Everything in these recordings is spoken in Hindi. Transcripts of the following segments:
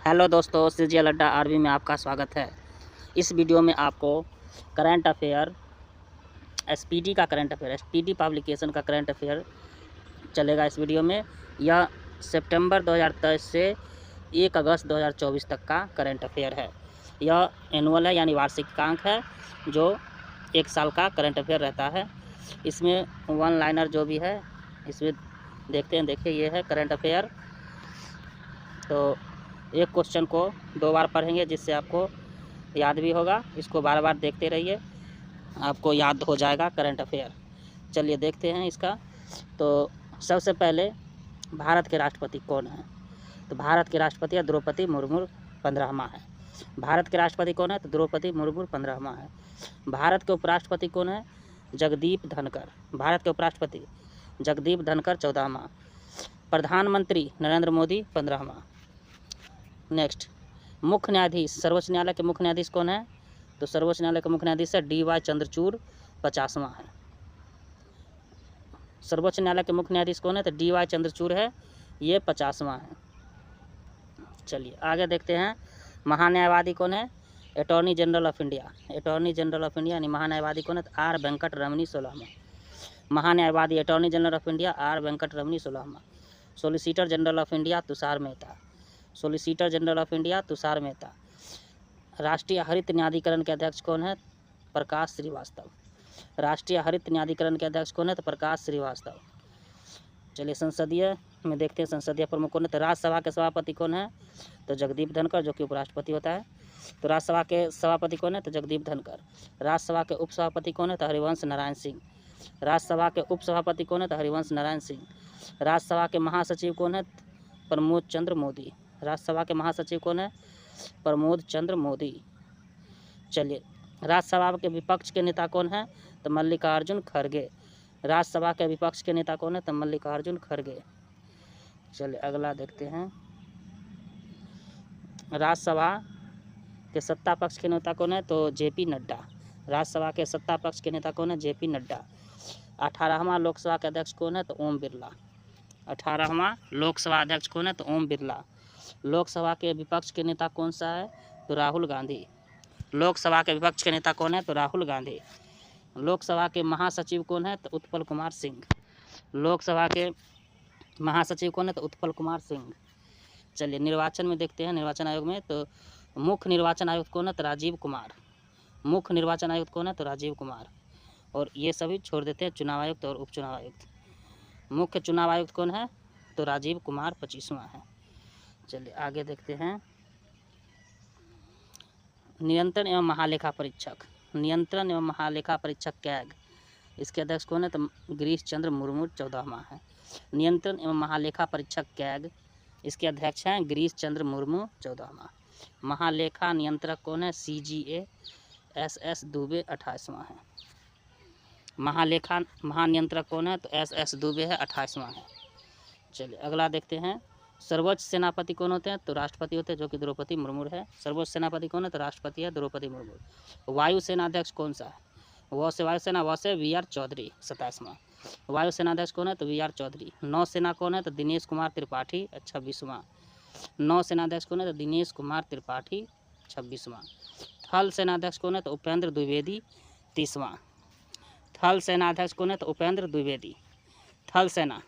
हेलो दोस्तों, सीजीएल अड्डा आरबी में आपका स्वागत है। इस वीडियो में आपको करंट अफेयर एसपीटी का करंट अफेयर एसपीटी पब्लिकेशन का करंट अफेयर चलेगा। इस वीडियो में यह सितंबर 2023 से 1 अगस्त 2024 तक का करंट अफेयर है। यह एनुअल है, यानी वार्षिकांक है, जो 1 साल का करंट अफेयर रहता है। इसमें वन लाइनर जो भी है इसमें देखते हैं। देखिए, ये है करंट अफेयर। तो एक क्वेश्चन को 2 बार पढ़ेंगे, जिससे आपको याद भी होगा। इसको बार बार देखते रहिए, आपको याद हो जाएगा करंट अफेयर। चलिए देखते हैं इसका। तो सबसे पहले, भारत के राष्ट्रपति कौन है? तो भारत के राष्ट्रपति द्रौपदी मुर्मू 15वां है। भारत के राष्ट्रपति कौन है? तो द्रौपदी मुर्मू 15वां है। भारत के उपराष्ट्रपति कौन है? जगदीप धनखड़। भारत के उपराष्ट्रपति जगदीप धनखड़ 14वां। प्रधानमंत्री नरेंद्र मोदी 15वां। नेक्स्ट, मुख्य न्यायाधीश, सर्वोच्च न्यायालय के मुख्य न्यायाधीश कौन है? तो सर्वोच्च न्यायालय के मुख्य न्यायाधीश है DY चंद्रचूड़, 50वां है। सर्वोच्च न्यायालय के मुख्य न्यायाधीश कौन है? तो DY चंद्रचूड़ है, ये 50वां है। चलिए आगे देखते हैं। महान्यायवादी कौन है? Attorney general of India. Attorney general of India यानी महान्यायवादी कौन है? तो R वेंकट रमनी 16वां। महान्यायवादी attorney general of India R Venkat Ramani 16वां। Solicitor general of India Tushar Mehta. Solicitor general of India Tushar Mehta. राष्ट्रीय हरित न्यायाधिकरण के अध्यक्ष कौन है? प्रकाश श्रीवास्तव। राष्ट्रीय हरित न्यायाधिकरण के अध्यक्ष कौन है? तो प्रकाश श्रीवास्तव। चलिए संसदीय में देखते हैं, संसदीय प्रमुख कौन है? तो राज्यसभा के सभापति कौन है? तो जगदीप धनखड़, जो कि उपराष्ट्रपति होता है। तो राज्यसभा के सभापति कौन है? तो जगदीप धनखड़। राज्यसभा के उपसभापति कौन है? तो हरिवंश नारायण सिंह। राज्यसभा के उपसभापति कौन है? तो हरिवंश नारायण सिंह। राज्यसभा के महासचिव कौन है? प्रमोद चंद्र मोदी। राज्यसभा के महासचिव कौन है? प्रमोद चंद्र मोदी। चलिए, राज्यसभा के विपक्ष के नेता कौन है? तो मल्लिकार्जुन खड़गे। राज्यसभा के विपक्ष के नेता कौन है? तो मल्लिकार्जुन खड़गे। चलिए अगला देखते हैं। राज्यसभा के सत्ता पक्ष के नेता कौन है? तो JP नड्डा। राज्यसभा के सत्ता पक्ष के नेता कौन है? JP नड्डा। 18वां लोकसभा के अध्यक्ष कौन है? तो ओम बिरला। 18वां लोकसभा अध्यक्ष कौन है? तो ओम बिरला। लोकसभा के विपक्ष के नेता कौन सा है? तो राहुल गांधी। लोकसभा के विपक्ष के नेता कौन है? तो राहुल गांधी। लोकसभा के महासचिव कौन है? तो उत्पल कुमार सिंह। लोकसभा के महासचिव कौन है? तो उत्पल कुमार सिंह। चलिए निर्वाचन में देखते हैं। निर्वाचन आयोग में तो मुख्य निर्वाचन आयुक्त कौन है? तो राजीव कुमार। मुख्य निर्वाचन आयुक्त कौन है? तो राजीव कुमार। और ये सभी छोड़ देते हैं, चुनाव आयुक्त और उपचुनाव आयुक्त। मुख्य चुनाव आयुक्त कौन है? तो राजीव कुमार 25वां है। चलिए आगे देखते हैं। नियंत्रण एवं महालेखा परीक्षक। नियंत्रण एवं महालेखा परीक्षक कैग, इसके अध्यक्ष कौन है? तो गिरीश चंद्र मुर्मू 14वां है। नियंत्रण एवं महालेखा परीक्षक कैग, इसके अध्यक्ष हैं गिरीश चंद्र मुर्मू 14वां। महालेखा नियंत्रक कौन है? CGA SS दुबे 28वां है। महालेखा महानियंत्रक कौन है? तो SS दुबे है, 28वां है। चलिए अगला देखते हैं। सर्वोच्च सेनापति कौन होते हैं? तो राष्ट्रपति होते हैं, जो कि द्रौपदी मुर्मू है। सर्वोच्च सेनापति कौन है? तो राष्ट्रपति है, द्रौपदी मुर्मू। वायुसेना अध्यक्ष कौन सा है? वह से वायुसेना, वह से VR चौधरी 27वां। वायुसेना अध्यक्ष कौन है? तो VR चौधरी। नौसेना कौन है? तो दिनेश कुमार त्रिपाठी 26वां। नौसेना अध्यक्ष कौन है? तो दिनेश कुमार त्रिपाठी 26वां। थल सेना अध्यक्ष कौन है? तो उपेंद्र द्विवेदी 30वां। थल सेना अध्यक्ष कौन है? तो उपेंद्र द्विवेदी। थल सेना,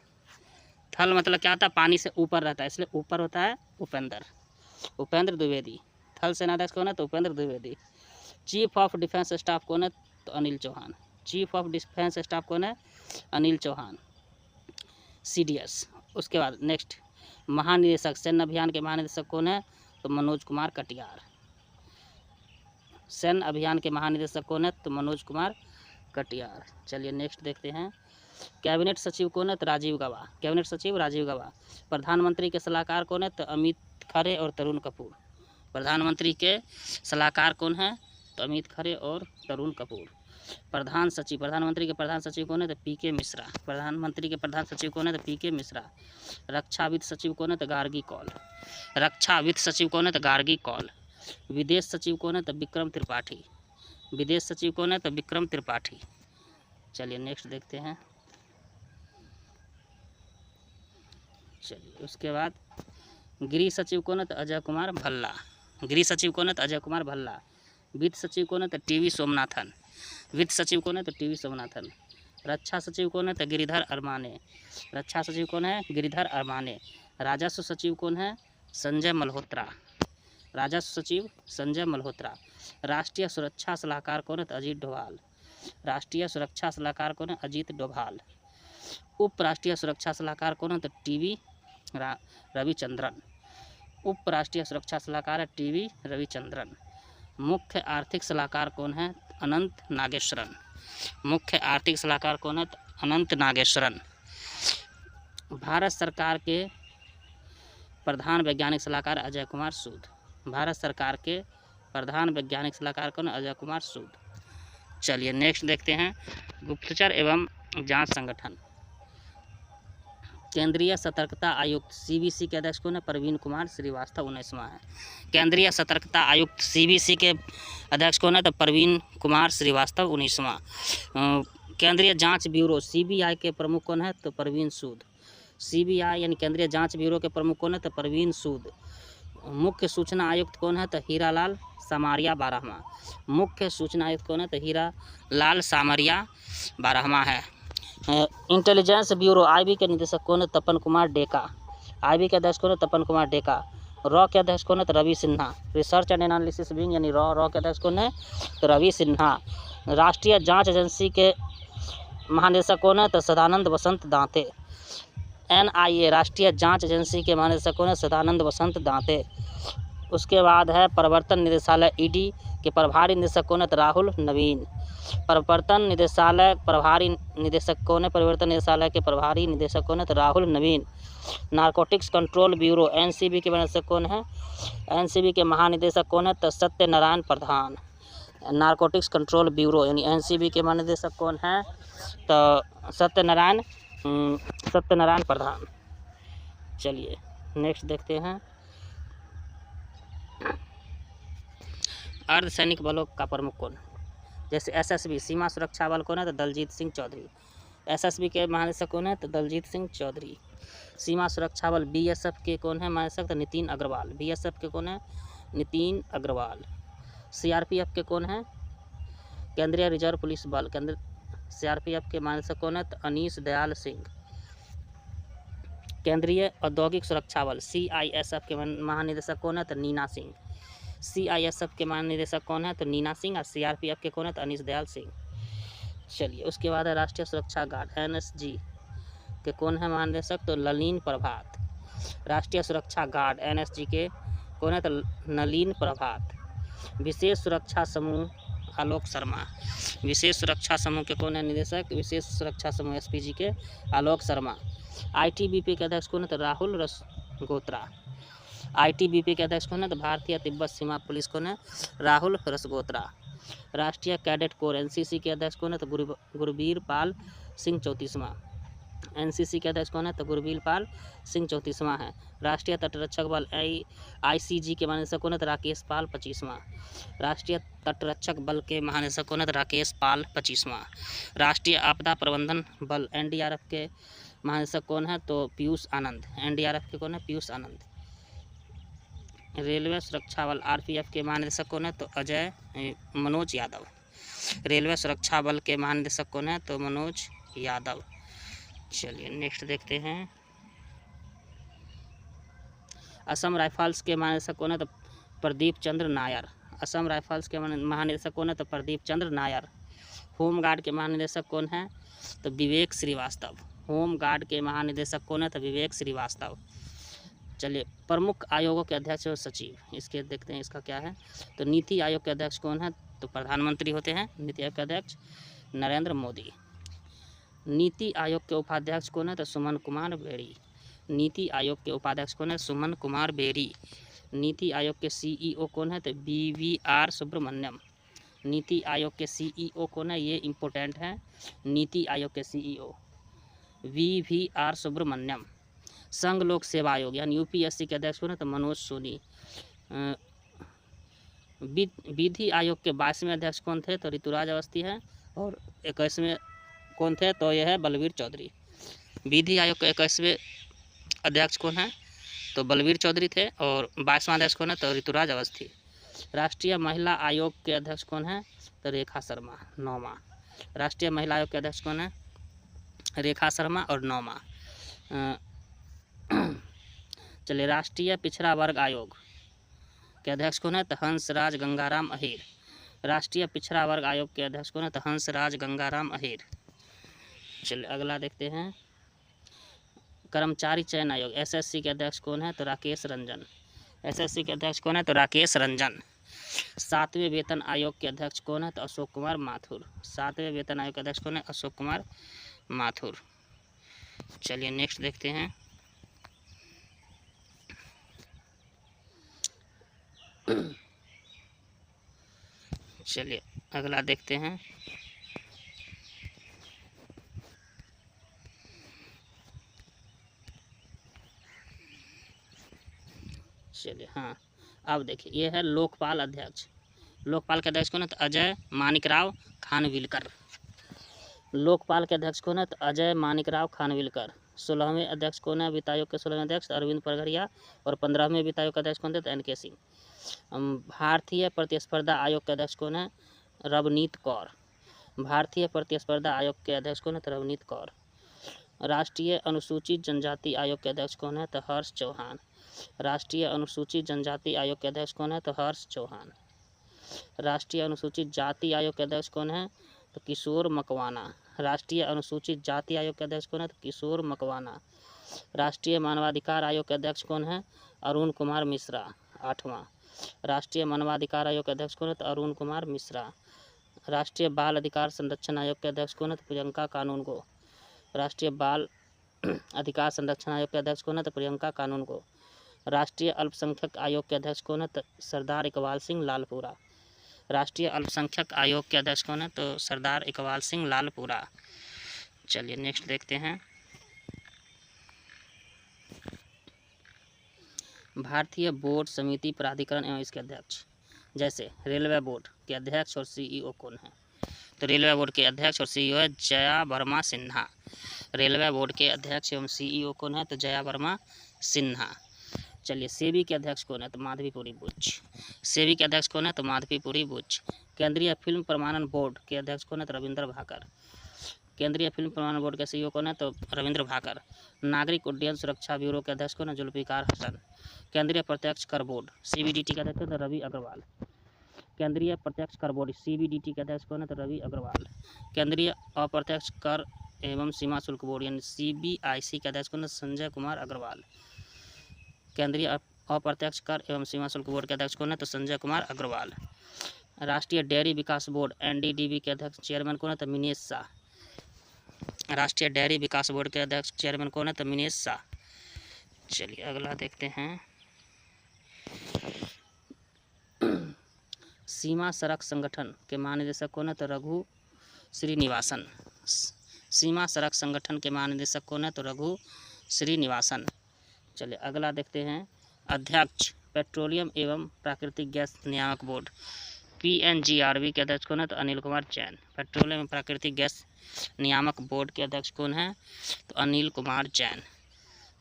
थल मतलब क्या होता है? पानी से ऊपर रहता है, इसलिए ऊपर होता है उपेंद्र। उपेंद्र द्विवेदी। थल सेनाध्यक्ष कौन है? तो Upendra Dwivedi. Chief of defence staff कौन है? तो Anil Chauhan. Chief of defence staff कौन है? अनिल चौहान, CDS। उसके बाद नेक्स्ट, महानिदेशक, सैन्य अभियान के महानिदेशक कौन है? तो मनोज कुमार कटियार। सैन्य अभियान के महानिदेशक कौन है? तो मनोज कुमार कटियार। चलिए नेक्स्ट देखते हैं। कैबिनेट सचिव कौन है? तो राजीव गौबा। कैबिनेट सचिव राजीव गौबा। प्रधानमंत्री के सलाहकार कौन है? तो अमित खरे और तरुण कपूर। प्रधानमंत्री के सलाहकार कौन है? तो अमित खरे और तरुण कपूर। प्रधान सचिव, प्रधानमंत्री के प्रधान सचिव कौन है? तो PK मिश्रा। प्रधानमंत्री के प्रधान सचिव कौन है? तो PK मिश्रा। रक्षा वित्त सचिव कौन है? तो गार्गी कौल। रक्षा वित्त सचिव कौन है? तो गार्गी कौल। विदेश सचिव कौन है? तो विक्रम त्रिपाठी। विदेश सचिव कौन है? तो विक्रम त्रिपाठी। चलिए नेक्स्ट देखते हैं। चलिए उसके बाद गृह सचिव कौन है? तो अजय कुमार भल्ला। गृह सचिव कौन है? तो अजय कुमार भल्ला। वित्त सचिव कौन है? तो टीवी सोमनाथन। वित्त सचिव कौन है? तो टीवी सोमनाथन। रक्षा सचिव कौन है? तो गिरिधर अरमाने। रक्षा सचिव कौन है? गिरिधर अरमाने। राजस्व सचिव कौन है? संजय मल्होत्रा। राजस्व सचिव संजय मल्होत्रा। राष्ट्रीय सुरक्षा सलाहकार कौन है? तो अजीत डोभाल। राष्ट्रीय सुरक्षा सलाहकार कौन है? अजीत डोभाल। उप राष्ट्रीय सुरक्षा सलाहकार कौन है? तो टीवी रविचंद्रन। उप राष्ट्रीय सुरक्षा सलाहकार है टीवी रविचंद्रन। मुख्य आर्थिक सलाहकार कौन है? अनंत नागेश्वरन। मुख्य आर्थिक सलाहकार कौन है? तो अनंत नागेश्वरन। भारत सरकार के प्रधान वैज्ञानिक सलाहकार अजय कुमार सूद। भारत सरकार के प्रधान वैज्ञानिक सलाहकार कौन? अजय कुमार सूद। चलिए नेक्स्ट देखते हैं, गुप्तचर एवं जांच संगठन। केंद्रीय सतर्कता आयुक्त सीबीसी के अध्यक्ष कौन है? प्रवीण कुमार श्रीवास्तव 19वां है। केंद्रीय सतर्कता आयुक्त सीबीसी के अध्यक्ष कौन है? तो प्रवीण कुमार श्रीवास्तव 19वां। केंद्रीय जांच ब्यूरो सीबीआई के प्रमुख कौन है? तो प्रवीण सूद। सीबीआई यानी केंद्रीय जांच ब्यूरो के प्रमुख कौन है? तो प्रवीण सूद। मुख्य सूचना आयुक्त कौन है? तो हीरालाल सामरिया 12वां। मुख्य सूचना आयुक्त कौन है? तो हीरालाल सामरिया 12वां है। इंटेलिजेंस ब्यूरो आईबी के निदेशक कौन है? तपन कुमार डेका। आईबी के अध्यक्ष कौन है? तपन कुमार डेका। रॉ के अध्यक्ष कौन है? तो Ravi Sinha. Research and analysis wing यानी रॉ के अध्यक्ष कौन है? तो रवि सिन्हा। राष्ट्रीय जांच एजेंसी के महानिदेशक कौन है? तो सदानंद वसंत दांते। एनआईए राष्ट्रीय जांच एजेंसी के महानिदेशक कौन है? सदानंद वसंत दांते। उसके बाद है प्रवर्तन निदेशालय ईडी के प्रभारी निदेशक कौन है? तो राहुल नवीन। प्रवर्तन निदेशालय प्रभारी निदेशक कौन है? परिवर्तन निदेशालय के प्रभारी निदेशक कौन है? तो राहुल नवीन। नारकोटिक्स कंट्रोल ब्यूरो एनसीबी के निदेशक कौन है? एनसीबी के महानिदेशक कौन है? तो सत्यनारायण प्रधान। नारकोटिक्स कंट्रोल ब्यूरो यानी एनसीबी के महानिदेशक कौन है? तो सत्यनारायण प्रधान। चलिए नेक्स्ट देखते हैं, अर्धसैनिक बलों का प्रमुख कौन? जैसे एसएसबी सीमा सुरक्षा बल कौन है? तो दलजीत सिंह चौधरी। एसएसबी के महानिदेशक कौन है? तो दलजीत सिंह चौधरी। सीमा सुरक्षा बल बीएसएफ के कौन है महानिदेशक? तो नितिन अग्रवाल। बीएसएफ के कौन है? नितिन अग्रवाल। सीआरपीएफ के कौन है? केंद्रीय रिजर्व पुलिस बल। सीआरपीएफ के महानिदेशक कौन है? तो अनीश दयाल सिंह। केंद्रीय औद्योगिक सुरक्षा बल सीआईएसएफ के महानिदेशक कौन है? तो नीना सिंह। सीआईएसएफ के महानिदेशक कौन है? तो नीना सिंह। और सीआरपीएफ के कौन है? तो अनीश दयाल सिंह। चलिए उसके बाद है राष्ट्रीय सुरक्षा गार्ड एनएसजी के कौन है महानिदेशक? तो नलिन प्रभात। राष्ट्रीय सुरक्षा गार्ड एनएसजी के कौन है? तो नलिन प्रभात। विशेष सुरक्षा समूह आलोक शर्मा। विशेष सुरक्षा समूह के कौन है निदेशक? विशेष सुरक्षा समूह एसपीजी के आलोक शर्मा। आईटीबीपी के अध्यक्ष कौन है? तो राहुल रसगोत्रा। आईटीबीपी के अध्यक्ष कौन है? तो भारतीय तिब्बत सीमा पुलिस कौन है? राहुल रसगोत्रा। राष्ट्रीय कैडेट कोर एनसीसी के अध्यक्ष कौन है? तो गुरबीर पाल सिंह 34वां। एनसीसी के अध्यक्ष कौन है? तो गुरबीर पाल सिंह 34वां है। राष्ट्रीय तटरक्षक बल आईसीजी के महानिदेशक कौन है? तो राकेश पाल 25वां। राष्ट्रीय तटरक्षक बल के महानिदेशक कौन है? तो राकेश पाल 25वां। राष्ट्रीय आपदा प्रबंधन बल एनडीआरएफ के महानिदेशक कौन है? तो पीयूष आनंद। एनडीआरएफ के कौन है? पीयूष आनंद। रेलवे सुरक्षा बल आरपीएफ के महानिदेशक कौन है? तो मनोज यादव। रेलवे सुरक्षा बल के महानिदेशक कौन है? तो मनोज यादव। चलिए नेक्स्ट देखते हैं, असम राइफल्स के महानिदेशक कौन है? तो प्रदीप चंद्र नायर। असम राइफल्स के महानिदेशक कौन है? तो प्रदीप चंद्र नायर। होमगार्ड के महानिदेशक कौन है? तो विवेक श्रीवास्तव। होमगार्ड के महानिदेशक कौन है? तो विवेक श्रीवास्तव। चलिए प्रमुख आयोगों के अध्यक्ष और सचिव इसके देखते हैं, इसका क्या है? तो नीति आयोग के अध्यक्ष कौन है? तो प्रधानमंत्री होते हैं नीति आयोग के अध्यक्ष नरेंद्र मोदी। नीति आयोग के उपाध्यक्ष कौन है? तो सुमन कुमार बेरी। नीति आयोग के उपाध्यक्ष कौन है? सुमन कुमार बेरी। नीति आयोग के सीईओ कौन है? तो बीवीआर सुब्रमण्यम। नीति आयोग के सीईओ कौन है? ये इम्पोर्टेंट है। नीति आयोग के सीईओ वीवीआर सुब्रमण्यम। संघ लोक सेवा आयोग यानी यूपीएससी के अध्यक्ष कौन है? तो मनोज सोनी। विधि आयोग के 22वें अध्यक्ष कौन थे? तो ऋतुराज अवस्थी है। और 21वें कौन थे? तो यह है बलवीर चौधरी। विधि आयोग के 21वें अध्यक्ष कौन है? तो बलवीर चौधरी थे। और 22वां अध्यक्ष कौन है? तो ऋतुराज अवस्थी। राष्ट्रीय महिला आयोग के अध्यक्ष कौन है? तो रेखा शर्मा, 9वां। राष्ट्रीय महिला आयोग के अध्यक्ष कौन है? रेखा शर्मा और 9वां। चलिए, राष्ट्रीय पिछड़ा वर्ग आयोग के अध्यक्ष कौन है? तो हंसराज गंगाराम अहीर। राष्ट्रीय पिछड़ा वर्ग आयोग के अध्यक्ष कौन है? तो हंसराज गंगाराम अहीर। चलिए अगला देखते हैं, कर्मचारी चयन आयोग एसएससी के अध्यक्ष कौन है? तो राकेश रंजन। एसएससी के अध्यक्ष कौन है? तो राकेश रंजन। 7वें वेतन आयोग के अध्यक्ष कौन है? तो अशोक कुमार माथुर। 7वें वेतन आयोग के अध्यक्ष कौन है? अशोक कुमार माथुर। चलिए नेक्स्ट देखते हैं, चलिए अगला देखते हैं, चलिए हाँ, अब देखिए ये है लोकपाल अध्यक्ष। लोकपाल के अध्यक्ष कौन है? तो अजय मानिकराव खानविलकर। लोकपाल के अध्यक्ष कौन है? तो अजय मानिकराव खानविलकर। 16वें अध्यक्ष कौन है? वित्त आयोग के 16वें अध्यक्ष अरविंद परगरिया। और 15वें वित्त आयोग के अध्यक्ष कौन थे? तो एन.के. सिंह। भारतीय प्रतिस्पर्धा आयोग के अध्यक्ष कौन है? रवनीत कौर। भारतीय प्रतिस्पर्धा आयोग के अध्यक्ष कौन है? तो रवनीत कौर। राष्ट्रीय अनुसूचित जनजाति आयोग के अध्यक्ष कौन है? तो हर्ष चौहान। राष्ट्रीय अनुसूचित जनजाति आयोग के अध्यक्ष कौन है? तो हर्ष चौहान। राष्ट्रीय अनुसूचित जाति आयोग के अध्यक्ष कौन है? तो किशोर मकवाना। राष्ट्रीय अनुसूचित जाति आयोग के अध्यक्ष कौन है? तो किशोर मकवाना। राष्ट्रीय मानवाधिकार आयोग के अध्यक्ष कौन है? अरुण कुमार मिश्रा, 8वां। राष्ट्रीय मानवाधिकार आयोग के अध्यक्ष कौन है? तो अरुण कुमार मिश्रा। राष्ट्रीय बाल अधिकार संरक्षण आयोग के अध्यक्ष कौन है? तो प्रियंका कानूनगो। राष्ट्रीय बाल अधिकार संरक्षण आयोग के अध्यक्ष कौन है? तो प्रियंका कानूनगो। राष्ट्रीय अल्पसंख्यक आयोग के अध्यक्ष कौन है? तो सरदार इकबाल सिंह लालपुरा। राष्ट्रीय अल्पसंख्यक आयोग के अध्यक्ष कौन है? तो सरदार इकबाल सिंह लालपुरा। चलिए नेक्स्ट देखते हैं, भारतीय बोर्ड समिति प्राधिकरण एवं इसके अध्यक्ष। जैसे रेलवे बोर्ड के अध्यक्ष और सीईओ कौन है? तो रेलवे बोर्ड के अध्यक्ष और सीईओ है जया वर्मा सिन्हा। रेलवे बोर्ड के अध्यक्ष एवं सीईओ कौन है? तो जया वर्मा सिन्हा। चलिए, सेबी के अध्यक्ष कौन है? तो माधवीपुरी बुच। सेबी के अध्यक्ष कौन है? तो माधवीपुरी बुच। केंद्रीय फिल्म प्रमाणन बोर्ड के अध्यक्ष कौन है? तो रविंद्र भाकर। केंद्रीय फिल्म प्रमाणन बोर्ड के सीईओ कौन है? तो रविंद्र भाकर। नागरिक उड्डयन सुरक्षा ब्यूरो के अध्यक्ष कौन है? जुल्फिकार हसन। केंद्रीय प्रत्यक्ष कर बोर्ड सीबीडीटी के अध्यक्ष तो रवि अग्रवाल। केंद्रीय प्रत्यक्ष कर बोर्ड सीबीडीटी के अध्यक्ष कौन है? तो रवि अग्रवाल। केंद्रीय अप्रत्यक्ष कर एवं सीमा शुल्क बोर्ड यानी सीबीआईसी के अध्यक्ष कौन है? संजय कुमार अग्रवाल। केंद्रीय अप्रत्यक्ष कर एवं सीमा शुल्क बोर्ड के अध्यक्ष कौन है? तो संजय कुमार अग्रवाल। राष्ट्रीय डेयरी विकास बोर्ड एनडीडीबी के अध्यक्ष चेयरमैन कौन है? तो मिनेश शाह। राष्ट्रीय डेयरी विकास बोर्ड के अध्यक्ष चेयरमैन कौन है? तो मिनेश शाह। चलिए अगला देखते हैं, सीमा सड़क संगठन के महानिदेशक कौन है? तो रघु श्रीनिवासन। सीमा सड़क संगठन के महानिदेशक कौन है? तो रघु श्रीनिवासन। चलिए अगला देखते हैं, अध्यक्ष पेट्रोलियम एवं प्राकृतिक गैस नियामक बोर्ड पीएनजीआरबी के अध्यक्ष कौन है? तो अनिल कुमार जैन। पेट्रोलियम एवं प्राकृतिक गैस नियामक बोर्ड के अध्यक्ष कौन है? तो Anil Kumar Jain.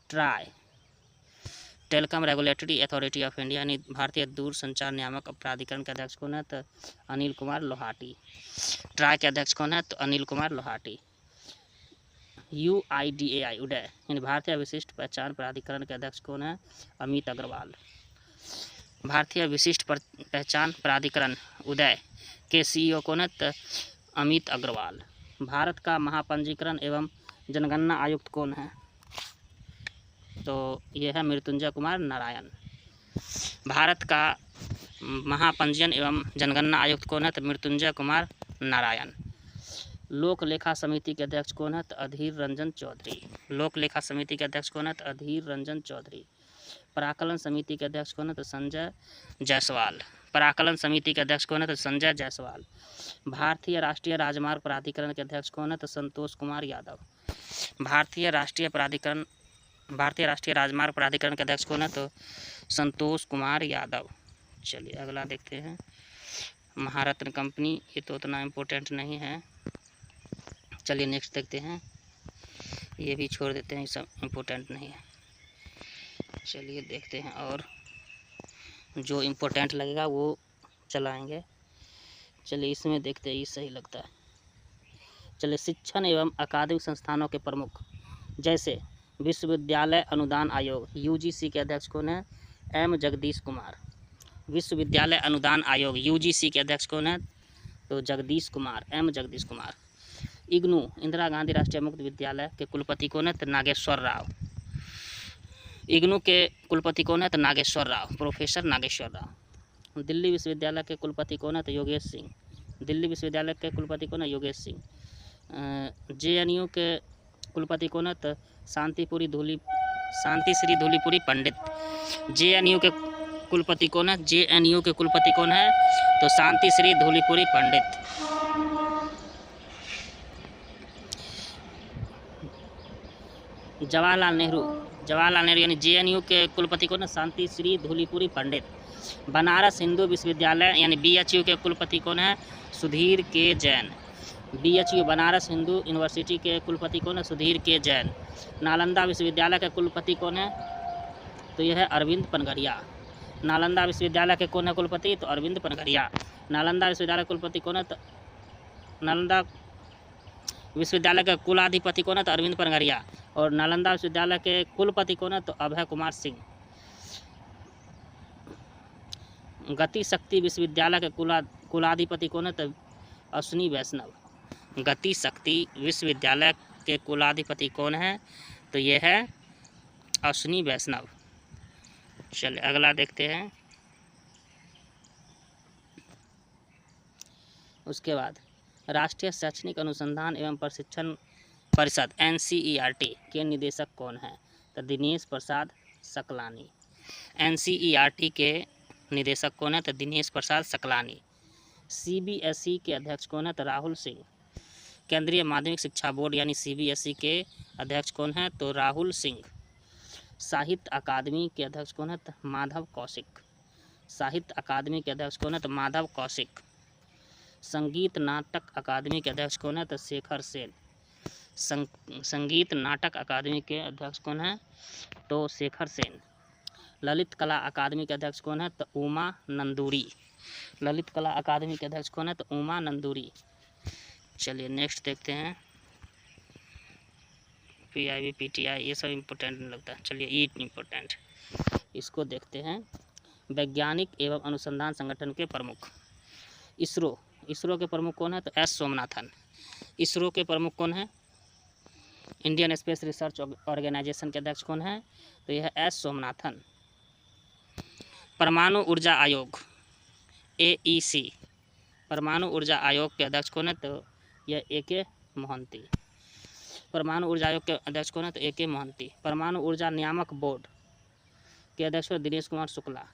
Try telecom regulatory authority of India यानी भारतीय दूरसंचार नियामक प्राधिकरण के अध्यक्ष कौन है? तो अनिल कुमार लोहाटी। ट्राई के अध्यक्ष कौन है? तो अनिल कुमार लोहाटी। UIDAI उदय यानी भारतीय विशिष्ट पहचान प्राधिकरण के अध्यक्ष कौन है? अमित अग्रवाल। भारतीय विशिष्ट पहचान प्राधिकरण उदय के सीईओ कौन है? तो अमित अग्रवाल। भारत का महापंजीकरण एवं जनगणना आयुक्त कौन है? तो यह है मृत्युंजय कुमार नारायण। भारत का महापंजीयन एवं जनगणना आयुक्त कौन है? तो मृत्युंजय कुमार नारायण। लोक लेखा समिति के अध्यक्ष कौन है? तो अधीर रंजन चौधरी। लोक लेखा समिति के अध्यक्ष कौन है? तो अधीर रंजन चौधरी। पराकलन समिति के अध्यक्ष कौन है? तो संजय जायसवाल। पराकलन समिति के अध्यक्ष कौन है? तो संजय जायसवाल। भारतीय राष्ट्रीय राजमार्ग प्राधिकरण के अध्यक्ष कौन है? तो संतोष कुमार यादव। भारतीय राष्ट्रीय राजमार्ग प्राधिकरण के अध्यक्ष कौन है? तो संतोष कुमार यादव। चलिए अगला देखते हैं, महारत्न कंपनी, ये तो उतना इम्पोर्टेंट नहीं है। चलिए नेक्स्ट देखते हैं, ये भी छोड़ देते हैं, सब इम्पोर्टेंट नहीं है। चलिए देखते हैं, और जो इम्पोर्टेंट लगेगा वो चलाएंगे। चलिए इसमें देखते हैं, ये सही लगता है। चलिए, शिक्षण एवं अकादमिक संस्थानों के प्रमुख, जैसे विश्वविद्यालय अनुदान आयोग यूजीसी के अध्यक्ष कौन है? एम जगदीश कुमार। विश्वविद्यालय अनुदान आयोग यूजीसी के अध्यक्ष कौन है? तो जगदीश कुमार, एम जगदीश कुमार। इग्नू इंदिरा गांधी राष्ट्रीय मुक्त विद्यालय के कुलपति कौन है? तो नागेश्वर राव। इग्नू के कुलपति कौन है? तो नागेश्वर राव, प्रोफेसर नागेश्वर राव। दिल्ली विश्वविद्यालय के कुलपति कौन है? तो योगेश सिंह। दिल्ली विश्वविद्यालय के कुलपति कौन है? योगेश सिंह। जेएनयू के कुलपति कौन है? तो शांति श्री धूलीपुरी पंडित। जेएनयू के कुलपति कौन है? जेएनयू के कुलपति कौन है? तो शांति श्री धूलीपुरी पंडित। जवाहरलाल नेहरू यानी जेएनयू के कुलपति कौन है? शांति श्री धूलीपुरी पंडित। बनारस हिंदू विश्वविद्यालय यानी बीएचयू के कुलपति कौन है? सुधीर के जैन। बीएचयू बनारस हिंदू यूनिवर्सिटी के कुलपति कौन है? सुधीर के जैन। नालंदा विश्वविद्यालय के कुलपति कौन है? तो यह है अरविंद पनगरिया। नालंदा विश्वविद्यालय के कौन है कुलपति? तो अरविंद पनगरिया। नालंदा विश्वविद्यालय कुलपति कौन है? तो नालंदा विश्वविद्यालय के कुलाधिपति कौन है? तो अरविंद पनगरिया। और नालंदा विश्वविद्यालय के कुलपति कौन है? तो अभय कुमार सिंह। गति शक्ति विश्वविद्यालय के कुलाधिपति कौन है? तो अश्विनी वैष्णव। गति शक्ति विश्वविद्यालय के कुलाधिपति कौन है? तो यह है अश्विनी वैष्णव। चलिए अगला देखते हैं। उसके बाद राष्ट्रीय शैक्षणिक अनुसंधान एवं प्रशिक्षण परिषद NCERT के निदेशक कौन है? तो दिनेश प्रसाद सकलानी। NCERT के निदेशक कौन है? तो दिनेश प्रसाद सकलानी। CBSE के अध्यक्ष कौन है? तो राहुल सिंह। केंद्रीय माध्यमिक शिक्षा बोर्ड यानी CBSE के अध्यक्ष कौन है? तो राहुल सिंह। साहित्य अकादमी के अध्यक्ष कौन है? तो माधव कौशिक। साहित्य अकादमी के अध्यक्ष कौन है? तो माधव कौशिक। संगीत नाटक अकादमी के अध्यक्ष कौन है? तो शेखर सेन। संगीत नाटक अकादमी के अध्यक्ष कौन है? तो शेखर सेन। ललित कला अकादमी के अध्यक्ष कौन है? तो उमा नंदूरी। ललित कला अकादमी के अध्यक्ष कौन है? तो उमा नंदूरी। चलिए नेक्स्ट देखते हैं। PIB PTI ये सब इम्पोर्टेंट नहीं लगता। चलिए ये इम्पोर्टेंट, इसको देखते हैं। वैज्ञानिक एवं अनुसंधान संगठन के प्रमुख। इसरो के प्रमुख कौन है? तो S सोमनाथन। इसरो के प्रमुख कौन है? इंडियन स्पेस रिसर्च ऑर्गेनाइजेशन के अध्यक्ष कौन है? तो यह है S सोमनाथन। परमाणु ऊर्जा आयोग AEC, परमाणु ऊर्जा आयोग के अध्यक्ष कौन है? तो यह AK मोहंती। परमाणु ऊर्जा आयोग के अध्यक्ष कौन है? तो AK मोहंती। परमाणु ऊर्जा नियामक बोर्ड के अध्यक्ष दिनेश कुमार शुक्ला।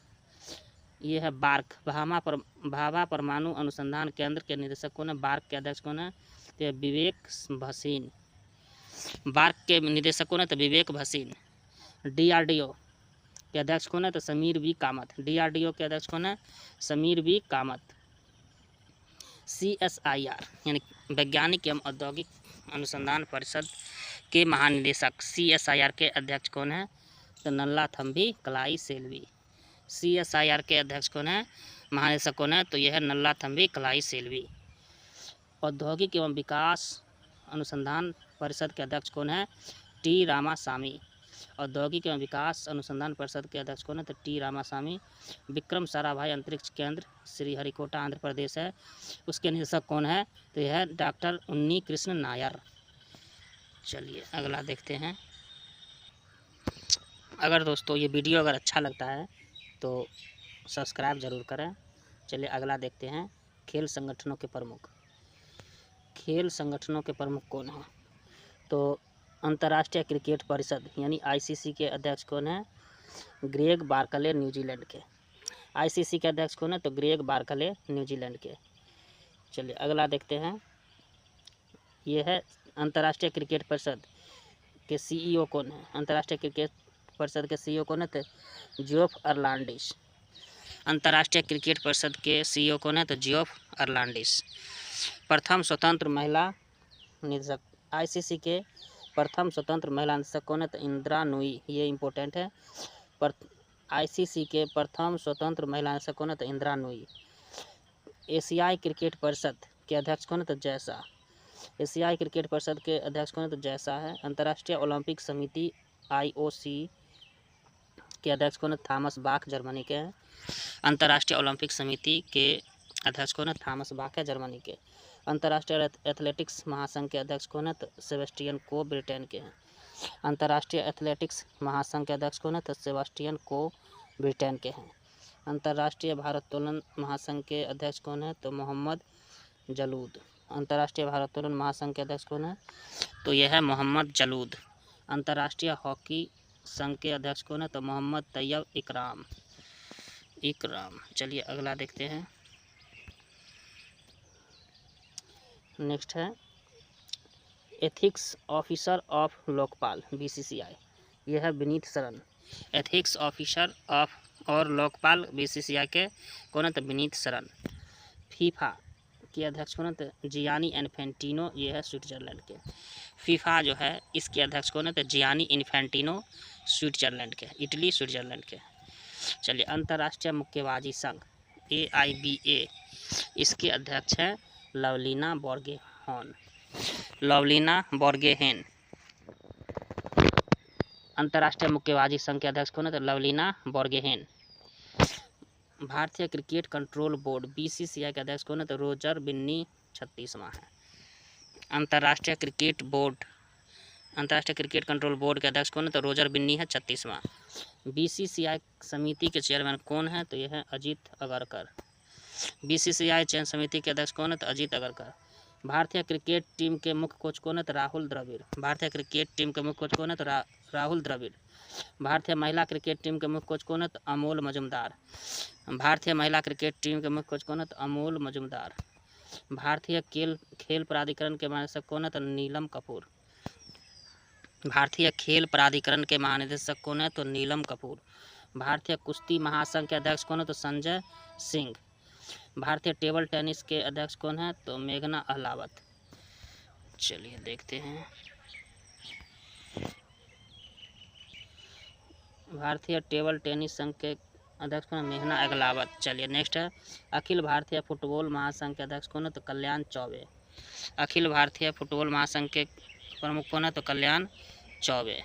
ये है बार्क, भाभा परमाणु अनुसंधान केंद्र के निदेशक कौन है? बार्क के अध्यक्ष कौन है? तो विवेक भसीन। बार्क के निदेशक कौन है? तो विवेक भसीन। DRDO के अध्यक्ष कौन है? तो समीर V कामत। DRDO के अध्यक्ष कौन है? समीर V कामत। CSIR यानी वैज्ञानिक एवं औद्योगिक अनुसंधान परिषद के महानिदेशक CSIR के अध्यक्ष कौन है? तो नल्लाथम्बी कलाई सेल्वी। CSIR के अध्यक्ष कौन है? महानिदेशक कौन है? तो यह है नल्लाथम्बी कलाई सेल्वी। औद्योगिक एवं विकास अनुसंधान परिषद के अध्यक्ष कौन है? T रामास्वामी। औद्योगिक एवं विकास अनुसंधान परिषद के अध्यक्ष कौन है? तो T रामास्वामी। विक्रम साराभाई अंतरिक्ष केंद्र श्रीहरिकोटा आंध्र प्रदेश है, उसके निदेशक कौन है? तो यह है डॉक्टर उन्नी कृष्ण नायर। चलिए अगला देखते हैं। अगर दोस्तों ये वीडियो अगर अच्छा लगता है तो सब्सक्राइब ज़रूर करें। चलिए अगला देखते हैं। खेल संगठनों के प्रमुख। खेल संगठनों के प्रमुख कौन हैं? तो अंतर्राष्ट्रीय क्रिकेट परिषद यानी ICC के अध्यक्ष कौन है? ग्रेग बार्कले, न्यूजीलैंड के। ICC के अध्यक्ष कौन है? तो ग्रेग बार्कले, न्यूजीलैंड के। चलिए अगला देखते हैं। ये है अंतर्राष्ट्रीय क्रिकेट परिषद के CEO कौन है? अंतर्राष्ट्रीय क्रिकेट परिषद के CEO कौन है? तो जियोफ अर्लांडिस। अंतर्राष्ट्रीय क्रिकेट परिषद के CEO कौन है? तो जियोफ अर्लांडिस। प्रथम स्वतंत्र महिला निदेशक ICC के प्रथम स्वतंत्र महिला निदेशक कौन है? तो इंदिरा नूई। ये इम्पोर्टेंट है। आईसीसी के प्रथम स्वतंत्र महिला निदेशक कौन है? तो इंदिरा नूई। एशियाई क्रिकेट परिषद के अध्यक्ष कौन है? तो जय शाह। एशियाई क्रिकेट परिषद के अध्यक्ष कौन है? तो जय शाह है। अंतर्राष्ट्रीय ओलंपिक समिति IOC के अध्यक्ष कौन है? थॉमस बाख, जर्मनी के हैं। अंतर्राष्ट्रीय ओलंपिक समिति के अध्यक्ष कौन है? थॉमस बाख है, जर्मनी के। अंतर्राष्ट्रीय एथलेटिक्स महासंघ के अध्यक्ष कौन है? तो सेबेस्टियन को, ब्रिटेन के हैं। अंतर्राष्ट्रीय एथलेटिक्स महासंघ के अध्यक्ष कौन है? तो सेबेस्टियन को, ब्रिटेन के हैं। अंतर्राष्ट्रीय भारोत्तोलन महासंघ के अध्यक्ष कौन है? तो मोहम्मद जलूद। अंतर्राष्ट्रीय भारोत्तोलन महासंघ के अध्यक्ष कौन है? तो यह है मोहम्मद जलूद। अंतर्राष्ट्रीय हॉकी संघ के अध्यक्ष कौन है? तो मोहम्मद तैयब इकराम। चलिए अगला देखते हैं। नेक्स्ट है ethics officer of Lokpal, BCCI। यह है विनीत शरण। एथिक्स ऑफिसर ऑफ और लोकपाल BCCI के कौन है? तो विनीत शरण। फीफा के अध्यक्ष कौन है? तो जियानी इन्फेंटिनो, ये है स्विट्जरलैंड के। फीफा जो है इसके अध्यक्ष कौन है? तो जियानी इन्फेंटिनो, स्विट्जरलैंड के, इटली स्विट्जरलैंड के। चलिए अंतर्राष्ट्रीय मुक्केबाजी संघ AIBA, इसके अध्यक्ष हैं लवलीना बोर्गेहेन। अंतर्राष्ट्रीय मुक्केबाजी संघ के अध्यक्ष कौन है? तो लवलीना बोर्गेहेन। भारतीय क्रिकेट कंट्रोल बोर्ड BCCI के अध्यक्ष कौन है? तो रोजर बिन्नी, 36वां है। अंतर्राष्ट्रीय क्रिकेट कंट्रोल बोर्ड के अध्यक्ष कौन है? तो रोजर बिन्नी है, 36वां। BCCI समिति के चेयरमैन कौन है? तो यह है अजीत अगरकर। BCCI चयन समिति के अध्यक्ष कौन है? तो अजीत अगरकर। भारतीय क्रिकेट टीम के मुख्य कोच कौन है? तो राहुल द्रविड़। भारतीय क्रिकेट टीम के मुख्य कोच कौन है? तो राहुल द्रविड़। भारतीय महिला क्रिकेट टीम के मुख्य कोच कौन है? तो अमोल मजुमदार। भारतीय महिला क्रिकेट टीम के मुख्य कोच कौन है? तो अमोल मजुमदार। भारतीय खेल प्राधिकरण के महानिदेशक कौन है? तो नीलम कपूर। भारतीय खेल प्राधिकरण के महानिदेशक कौन है? तो नीलम कपूर। भारतीय कुश्ती महासंघ के अध्यक्ष कौन है? तो संजय सिंह। भारतीय टेबल टेनिस के अध्यक्ष कौन है? तो मेघना अहलावत। चलिए देखते हैं। भारतीय टेबल टेनिस संघ के अध्यक्ष कौन है? मेघना अहलावत। चलिए नेक्स्ट है अखिल भारतीय फुटबॉल महासंघ के अध्यक्ष कौन है? तो कल्याण चौबे। अखिल भारतीय फुटबॉल महासंघ के प्रमुख कौन है? तो कल्याण चौबे।